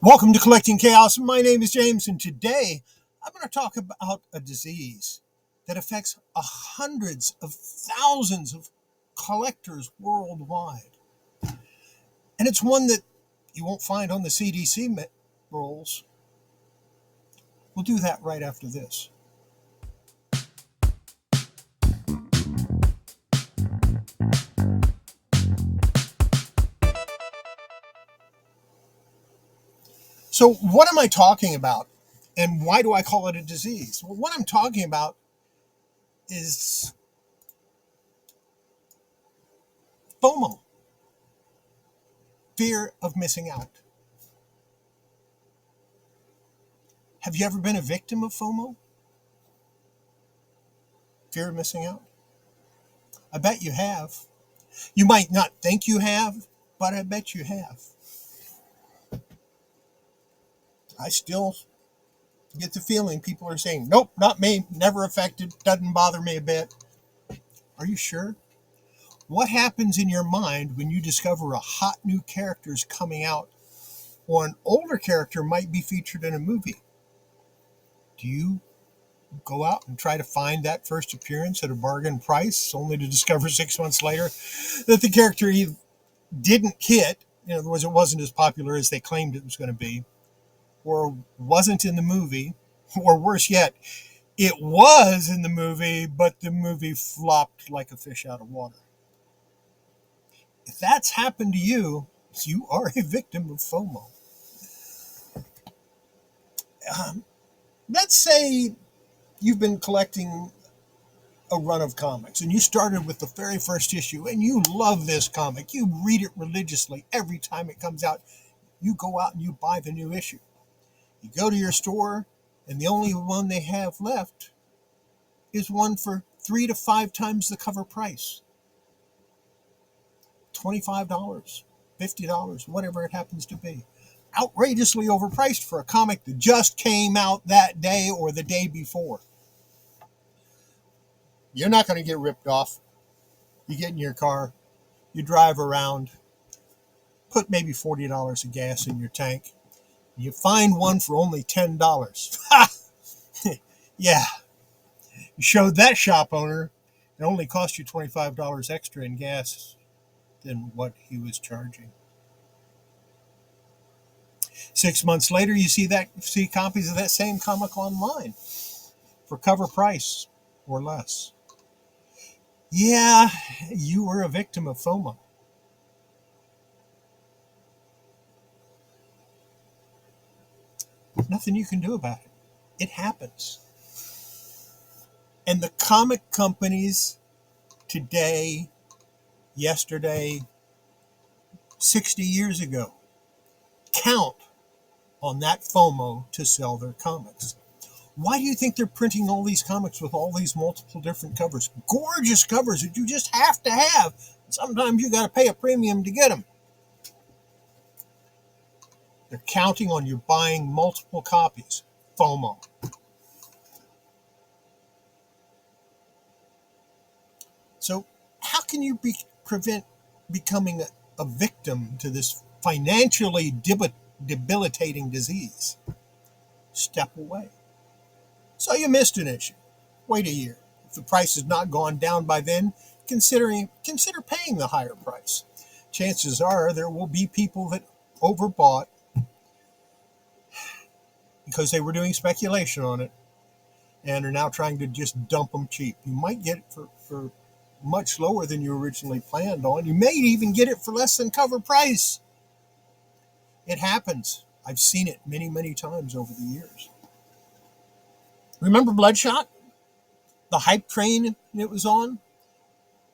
Welcome to Collecting Chaos. My name is James, and today I'm going to talk about a disease that affects hundreds of thousands of collectors worldwide. And it's one that you won't find on the CDC rolls. We'll do that right after this. So what am I talking about? And why do I call it a disease? Well, what I'm talking about is FOMO, fear of missing out. Have you ever been a victim of FOMO? Fear of missing out? I bet you have. You might not think you have, but I bet you have. I still get the feeling people are saying, nope, not me, never affected, doesn't bother me a bit. Are you sure? What happens in your mind when you discover a hot new character is coming out or an older character might be featured in a movie? Do you go out and try to find that first appearance at a bargain price only to discover 6 months later that the character either didn't hit, in other words, it wasn't as popular as they claimed it was going to be, or wasn't in the movie, or worse yet, it was in the movie, but the movie flopped like a fish out of water? If that's happened to you, you are a victim of FOMO. Let's say you've been collecting a run of comics and you started with the very first issue and you love this comic. You read it religiously every time it comes out. You go out and you buy the new issue. You go to your store and the only one they have left is one for 3 to 5 times the cover price. $25, $50, whatever it happens to be. Outrageously overpriced for a comic that just came out that day or the day before. You're not going to get ripped off. You get in your car, you drive around, put maybe $40 of gas in your tank, you find one for only $10. Ha! Yeah. You showed that shop owner it only cost you $25 extra in gas than what he was charging. 6 months later, you see copies of that same comic online for cover price or less. Yeah, you were a victim of FOMO. Nothing you can do about it. It happens. And the comic companies today, yesterday, 60 years ago, count on that FOMO to sell their comics. Why do you think they're printing all these comics with all these multiple different covers? Gorgeous covers that you just have to have. Sometimes you got to pay a premium to get them. They're counting on you buying multiple copies. FOMO. So how can you prevent becoming a victim to this financially debilitating disease? Step away. So you missed an issue. Wait a year. If the price has not gone down by then, consider paying the higher price. Chances are there will be people that overbought because they were doing speculation on it and are now trying to just dump them cheap. You might get it for much lower than you originally planned on. You may even get it for less than cover price. It happens. I've seen it many, many times over the years. Remember Bloodshot? The hype train it was on?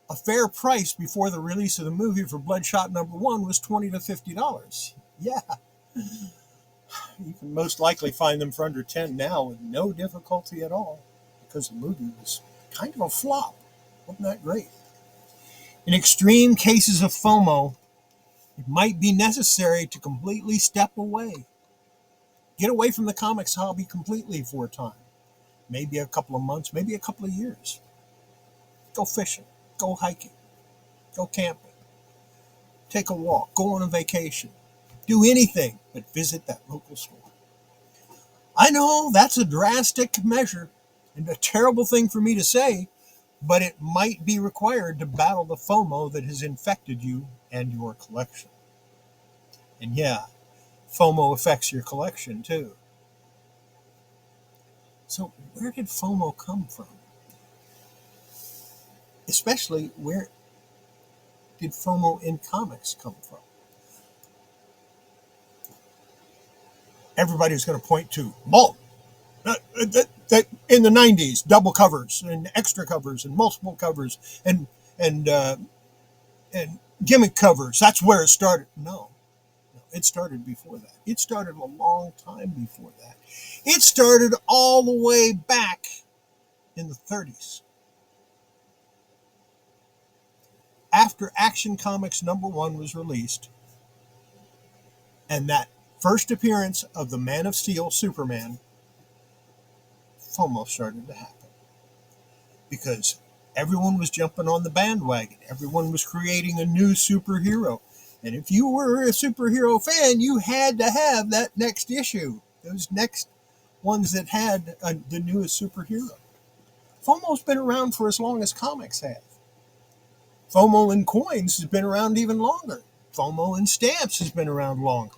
A fair price before the release of the movie for Bloodshot #1 was $20 to $50. Yeah. You can most likely find them for under $10 now with no difficulty at all because the movie was kind of a flop. Wasn't that great? In extreme cases of FOMO, it might be necessary to completely step away. Get away from the comics hobby completely for a time. Maybe a couple of months, maybe a couple of years. Go fishing, go hiking, go camping, take a walk, go on a vacation. do anything but visit that local store. I know that's a drastic measure and a terrible thing for me to say, but it might be required to battle the FOMO that has infected you and your collection. And yeah, FOMO affects your collection too. So where did FOMO come from? Especially, where did FOMO in comics come from? Everybody's going to point to bulk. That in the 90s, double covers and extra covers and multiple covers and and gimmick covers. That's where it started. No, it started before that. It started a long time before that. It started all the way back in the 30s. After Action Comics #1 was released, and that first appearance of the Man of Steel, Superman, FOMO started to happen. Because everyone was jumping on the bandwagon. Everyone was creating a new superhero. And if you were a superhero fan, you had to have that next issue. Those next ones that had the newest superhero. FOMO's been around for as long as comics have. FOMO in coins has been around even longer. FOMO in stamps has been around longer.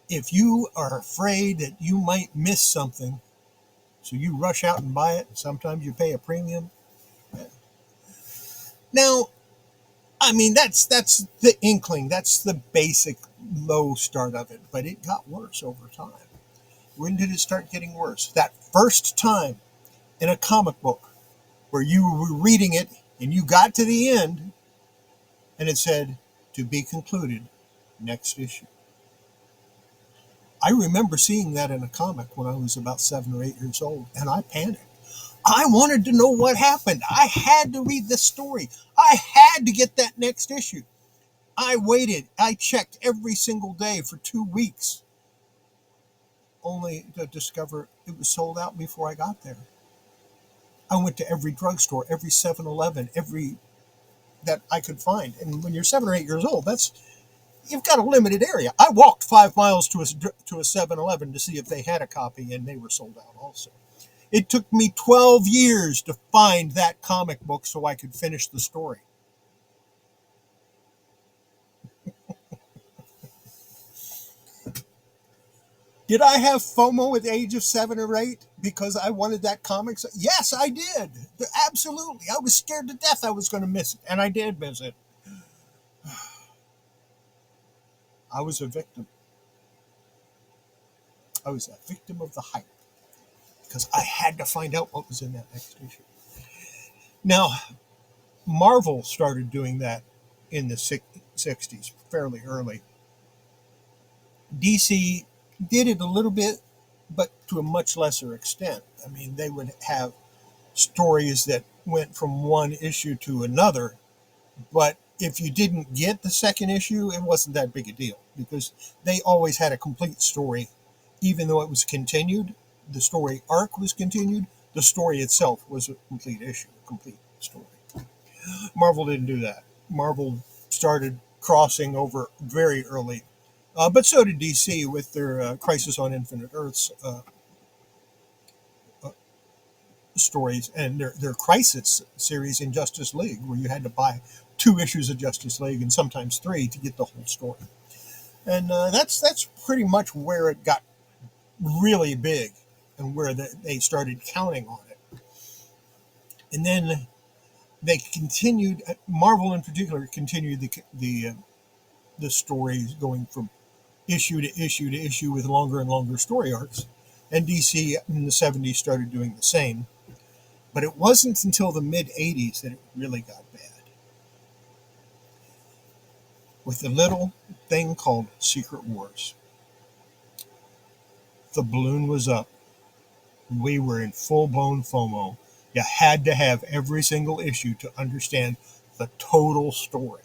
If you are afraid that you might miss something, so you rush out and buy it, and sometimes you pay a premium. Now, I mean, that's the inkling. That's the basic low start of it. But it got worse over time. When did it start getting worse? That first time in a comic book where you were reading it and you got to the end and it said, "To be concluded, next issue." I remember seeing that in a comic when I was about 7 or 8 years old, and I panicked. I wanted to know what happened. I had to read this story. I had to get that next issue. I waited. I checked every single day for 2 weeks, only to discover it was sold out before I got there. I went to every drugstore, every 7-Eleven, every that I could find. And when you're 7 or 8 years old, you've got a limited area. I walked 5 miles to a 7-Eleven to see if they had a copy, and they were sold out also. It took me 12 years to find that comic book so I could finish the story. Did I have FOMO at the age of 7 or 8 because I wanted that comic? Yes, I did. Absolutely. I was scared to death I was going to miss it, and I did miss it. I was a victim. I was a victim of the hype because I had to find out what was in that next issue. Now, Marvel started doing that in the 60s, fairly early. DC did it a little bit, but to a much lesser extent. I mean, they would have stories that went from one issue to another, but if you didn't get the second issue, it wasn't that big a deal because they always had a complete story, even though it was continued. The story arc was continued. The story itself was a complete issue, a complete story. Marvel didn't do that. Marvel started crossing over very early, but so did DC with their Crisis on Infinite Earths stories and their Crisis series in Justice League, where you had to buy 2 issues of Justice League and sometimes 3 to get the whole story. And that's pretty much where it got really big and where they started counting on it. And then they continued, Marvel in particular, continued the stories going from issue to issue to issue with longer and longer story arcs. And DC in the 70s started doing the same. But it wasn't until the mid-80s that it really got bad. With a little thing called Secret Wars. The balloon was up. We were in full-blown FOMO. You had to have every single issue to understand the total story.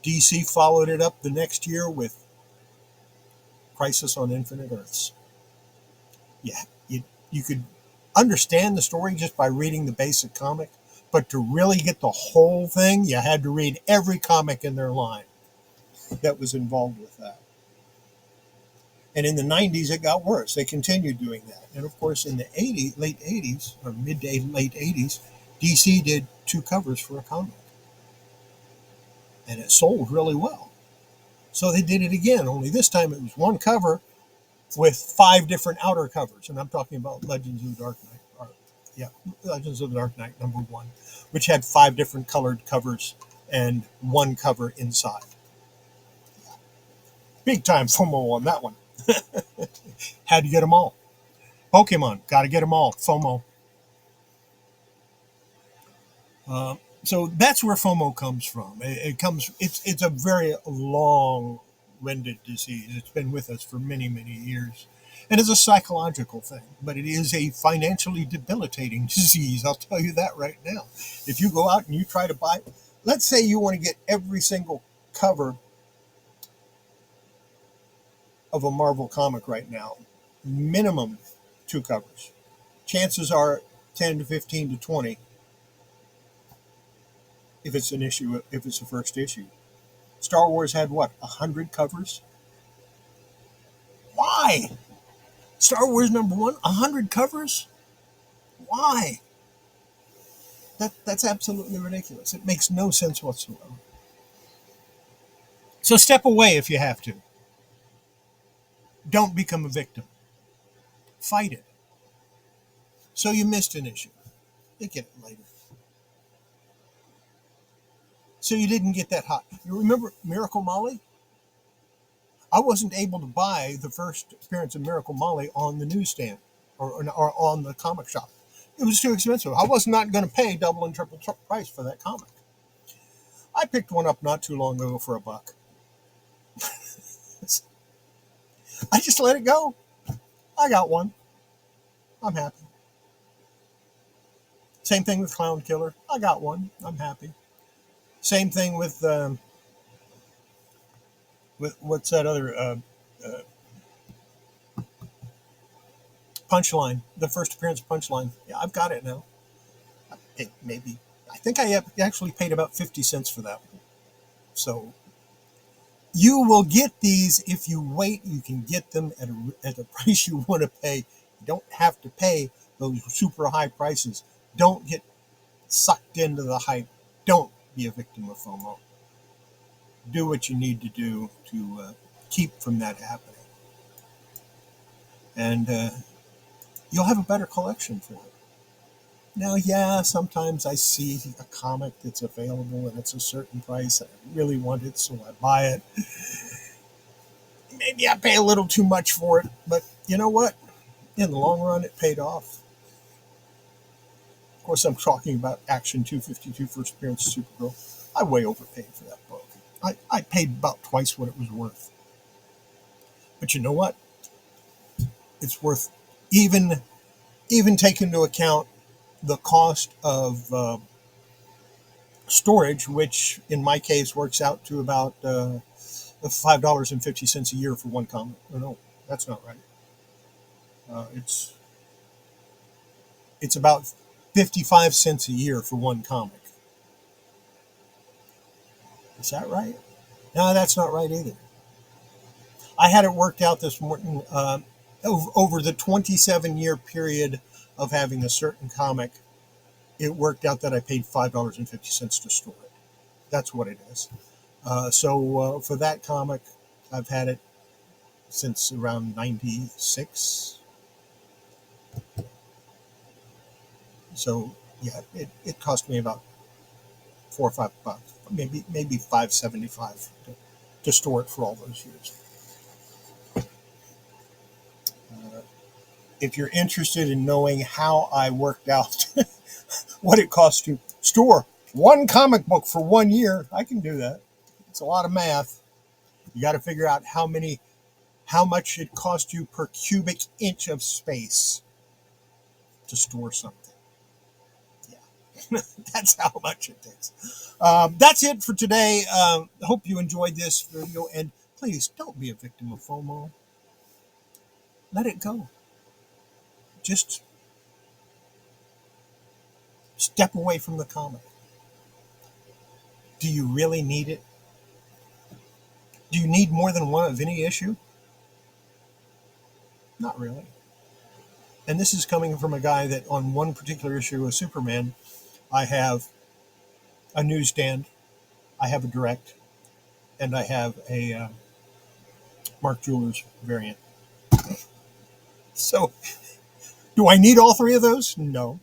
DC followed it up the next year with Crisis on Infinite Earths. Yeah, you could understand the story just by reading the basic comic, But to really get the whole thing, you had to read every comic in their line that was involved with that. And in the 90s, it got worse. They continued doing that. And of course, in the late 80s, or mid to late 80s, DC did 2 covers for a comic. And it sold really well. So they did it again, only this time it was 1 cover with 5 different outer covers. And I'm talking about Legends of the Dark Knight. Legends of the Dark Knight #1, which had 5 different colored covers and 1 cover inside. Big time FOMO on that one. Had to get them all. Pokemon, got to get them all. FOMO. So that's where FOMO comes from. It's a very long-winded disease. It's been with us for many, many years. And it's a psychological thing, but it is a financially debilitating disease. I'll tell you that right now. If you go out and you try to buy, let's say you want to get every single cover of a Marvel comic right now, minimum 2 covers. Chances are 10 to 15 to 20 if it's an issue, if it's the first issue. Star Wars had what, 100 covers? Why? Star Wars #1, 100 covers? Why? That's absolutely ridiculous. It makes no sense whatsoever. So step away if you have to. Don't become a victim. Fight it. So you missed an issue. You get it later. So you didn't get that hot. You remember Miracle Molly? I wasn't able to buy the first appearance of Miracle Molly on the newsstand or on the comic shop. It was too expensive. I was not going to pay double and triple price for that comic. I picked one up not too long ago for $1. I just let it go. I got one. I'm happy. Same thing with Clown Killer. I got one. I'm happy. Same thing with what's that other Punchline? The first appearance of Punchline. Yeah, I've got it now. I think I actually paid about 50 cents for that one. So you will get these if you wait. You can get them at a price you want to pay. You don't have to pay those super high prices. Don't get sucked into the hype. Don't be a victim of FOMO. Do what you need to do to keep from that happening. And you'll have a better collection for it. Now, yeah, sometimes I see a comic that's available and it's a certain price. I really want it, so I buy it. Maybe I pay a little too much for it, but you know what? In the long run, it paid off. Of course, I'm talking about Action 252 First Appearance of Supergirl. I way overpaid for that book. I paid about twice what it was worth. But you know what? It's worth, even take into account the cost of storage, which in my case works out to about $5.50 a year for one comic. Oh, no, that's not right. It's about 55 cents a year for one comic. Is that right? No, that's not right either. I had it worked out this morning. Over the 27-year period of having a certain comic, it worked out that I paid $5.50 to store it. That's what it is. So for that comic, I've had it since around 96. So yeah, it cost me about $4 or $5, maybe $5.75 to store it for all those years. If you're interested in knowing how I worked out what it costs to store one comic book for 1 year, I can do that. It's a lot of math. You got to figure out how much it costs you per cubic inch of space to store something. Yeah, that's how much it takes. That's it for today. Hope you enjoyed this video, and please don't be a victim of FOMO. Let it go. Just Step away from the comic. Do you really need it? Do you need more than one of any issue? Not really. And this is coming from a guy that on one particular issue of Superman, I have a newsstand, I have a direct, and I have a Mark Jewelers variant. So, do I need all three of those? No.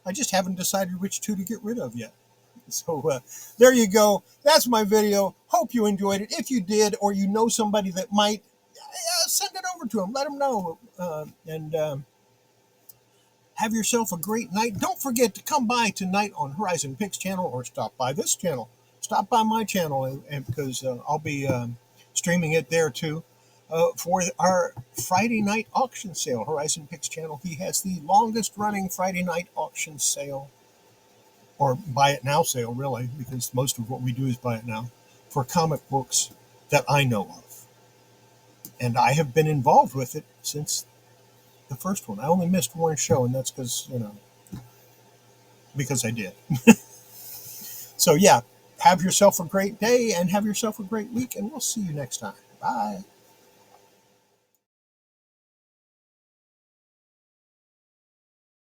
I just haven't decided which two to get rid of yet. So, there you go. That's my video. Hope you enjoyed it. If you did, or you know somebody that might, send it over to them. Let them know. And have yourself a great night. Don't forget to come by tonight on Horizon Picks channel, or stop by this channel. Stop by my channel, and because I'll be streaming it there too. For our Friday night auction sale, Horizon Picks channel, he has the longest running Friday night auction sale, or buy it now sale, really, because most of what we do is buy it now, for comic books that I know of. And I have been involved with it since the first one. I only missed one show, and that's because, because I did. So, yeah, have yourself a great day and have yourself a great week, and we'll see you next time. Bye.